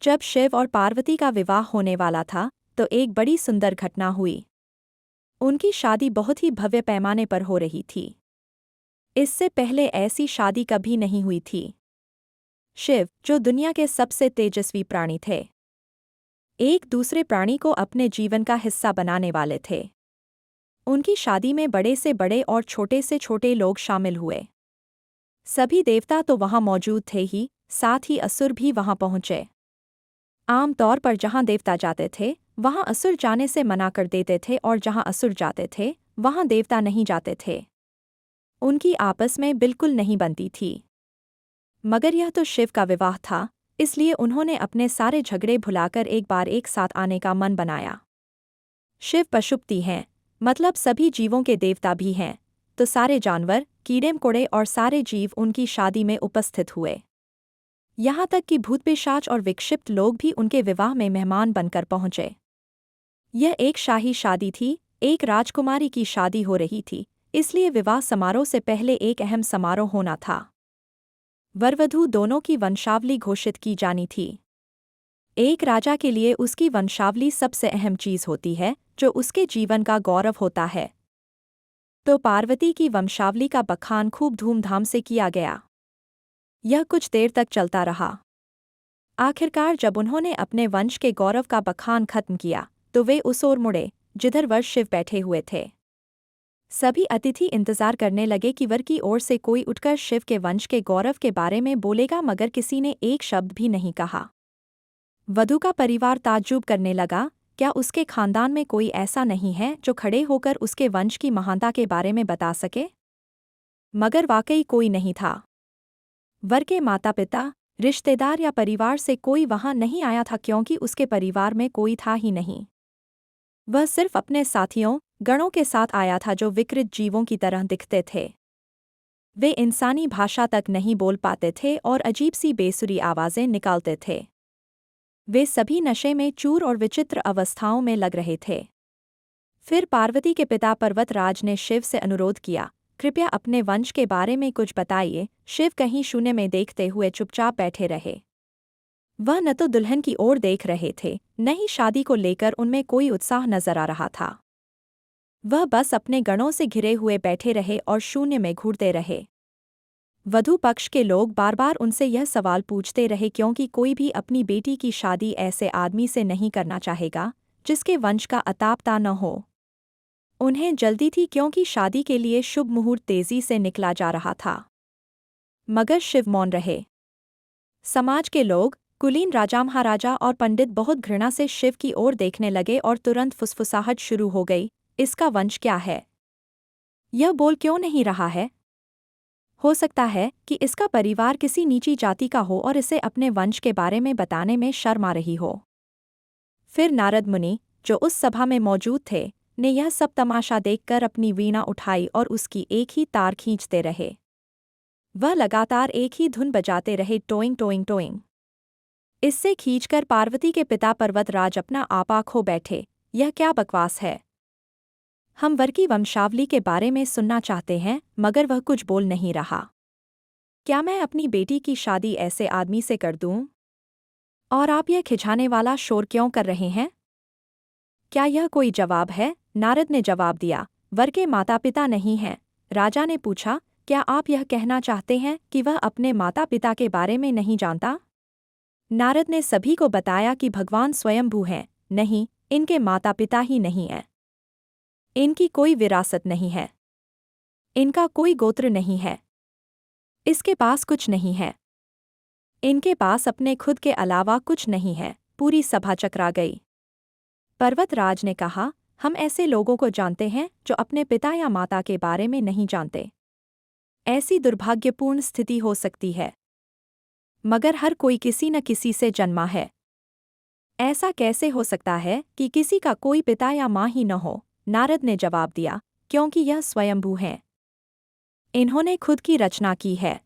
जब शिव और पार्वती का विवाह होने वाला था तो एक बड़ी सुंदर घटना हुई। उनकी शादी बहुत ही भव्य पैमाने पर हो रही थी। इससे पहले ऐसी शादी कभी नहीं हुई थी। शिव, जो दुनिया के सबसे तेजस्वी प्राणी थे, एक दूसरे प्राणी को अपने जीवन का हिस्सा बनाने वाले थे। उनकी शादी में बड़े से बड़े और छोटे से छोटे लोग शामिल हुए। सभी देवता तो वहां मौजूद थे ही, साथ ही असुर भी वहां पहुंचे। आम तौर पर जहां देवता जाते थे वहां असुर जाने से मना कर देते थे और जहां असुर जाते थे वहां देवता नहीं जाते थे। उनकी आपस में बिल्कुल नहीं बनती थी। मगर यह तो शिव का विवाह था, इसलिए उन्होंने अपने सारे झगड़े भुलाकर एक बार एक साथ आने का मन बनाया। शिव पशुपति हैं, मतलब सभी जीवों के देवता भी हैं, तो सारे जानवर, कीड़े मकोड़े और सारे जीव उनकी शादी में उपस्थित हुए। यहाँ तक कि भूत पिशाच और विक्षिप्त लोग भी उनके विवाह में मेहमान बनकर पहुंचे। यह एक शाही शादी थी, एक राजकुमारी की शादी हो रही थी, इसलिए विवाह समारोह से पहले एक अहम समारोह होना था। वरवधू दोनों की वंशावली घोषित की जानी थी। एक राजा के लिए उसकी वंशावली सबसे अहम चीज होती है, जो उसके जीवन का गौरव होता है। तो पार्वती की वंशावली का बखान खूब धूमधाम से किया गया। यह कुछ देर तक चलता रहा। आखिरकार जब उन्होंने अपने वंश के गौरव का बखान खत्म किया तो वे उस ओर मुड़े जिधर वर शिव बैठे हुए थे। सभी अतिथि इंतजार करने लगे कि वर की ओर से कोई उठकर शिव के वंश के गौरव के बारे में बोलेगा, मगर किसी ने एक शब्द भी नहीं कहा। वधू का परिवार ताज्जुब करने लगा, क्या उसके खानदान में कोई ऐसा नहीं है जो खड़े होकर उसके वंश की महानता के बारे में बता सके? मगर वाकई कोई नहीं था। वर के माता पिता, रिश्तेदार या परिवार से कोई वहां नहीं आया था, क्योंकि उसके परिवार में कोई था ही नहीं। वह सिर्फ अपने साथियों, गणों के साथ आया था जो विकृत जीवों की तरह दिखते थे। वे इंसानी भाषा तक नहीं बोल पाते थे और अजीब सी बेसुरी आवाजें निकालते थे। वे सभी नशे में चूर और विचित्र अवस्थाओं में लग रहे थे। फिर पार्वती के पिता पर्वतराज ने शिव से अनुरोध किया, कृपया अपने वंश के बारे में कुछ बताइए। शिव कहीं शून्य में देखते हुए चुपचाप बैठे रहे। वह न तो दुल्हन की ओर देख रहे थे, न ही शादी को लेकर उनमें कोई उत्साह नजर आ रहा था। वह बस अपने गणों से घिरे हुए बैठे रहे और शून्य में घूरते रहे। वधू पक्ष के लोग बार बार उनसे यह सवाल पूछते रहे, क्योंकि कोई भी अपनी बेटी की शादी ऐसे आदमी से नहीं करना चाहेगा जिसके वंश का अतापता न हो। उन्हें जल्दी थी, क्योंकि शादी के लिए शुभ मुहूर्त तेजी से निकला जा रहा था। मगर शिव मौन रहे। समाज के लोग, कुलीन राजा महाराजा और पंडित बहुत घृणा से शिव की ओर देखने लगे और तुरंत फुसफुसाहट शुरू हो गई, इसका वंश क्या है? यह बोल क्यों नहीं रहा है? हो सकता है कि इसका परिवार किसी नीची जाति का हो और इसे अपने वंश के बारे में बताने में शर्म आ रही हो। फिर नारद मुनि, जो उस सभा में मौजूद थे, ने यह सब तमाशा देखकर अपनी वीणा उठाई और उसकी एक ही तार खींचते रहे। वह लगातार एक ही धुन बजाते रहे, टोइंग टोइंग टोइंग। इससे खींचकर पार्वती के पिता पर्वतराज अपना आपा खो बैठे। यह क्या बकवास है? हम वर की वंशावली के बारे में सुनना चाहते हैं, मगर वह कुछ बोल नहीं रहा। क्या मैं अपनी बेटी की शादी ऐसे आदमी से कर दूं? और आप यह खिंचाने वाला शोर क्यों कर रहे हैं? क्या यह कोई जवाब है? नारद ने जवाब दिया, वर के माता पिता नहीं हैं। राजा ने पूछा, क्या आप यह कहना चाहते हैं कि वह अपने माता पिता के बारे में नहीं जानता? नारद ने सभी को बताया कि भगवान स्वयंभू हैं। नहीं, इनके माता पिता ही नहीं हैं। इनकी कोई विरासत नहीं है। इनका कोई गोत्र नहीं है। इसके पास कुछ नहीं है। इनके पास अपने खुद के अलावा कुछ नहीं है। पूरी सभा चकरा गई। पर्वतराज ने कहा, हम ऐसे लोगों को जानते हैं जो अपने पिता या माता के बारे में नहीं जानते। ऐसी दुर्भाग्यपूर्ण स्थिति हो सकती है, मगर हर कोई किसी न किसी से जन्मा है। ऐसा कैसे हो सकता है कि किसी का कोई पिता या माँ ही न हो? नारद ने जवाब दिया, क्योंकि यह स्वयंभू हैं। इन्होंने खुद की रचना की है।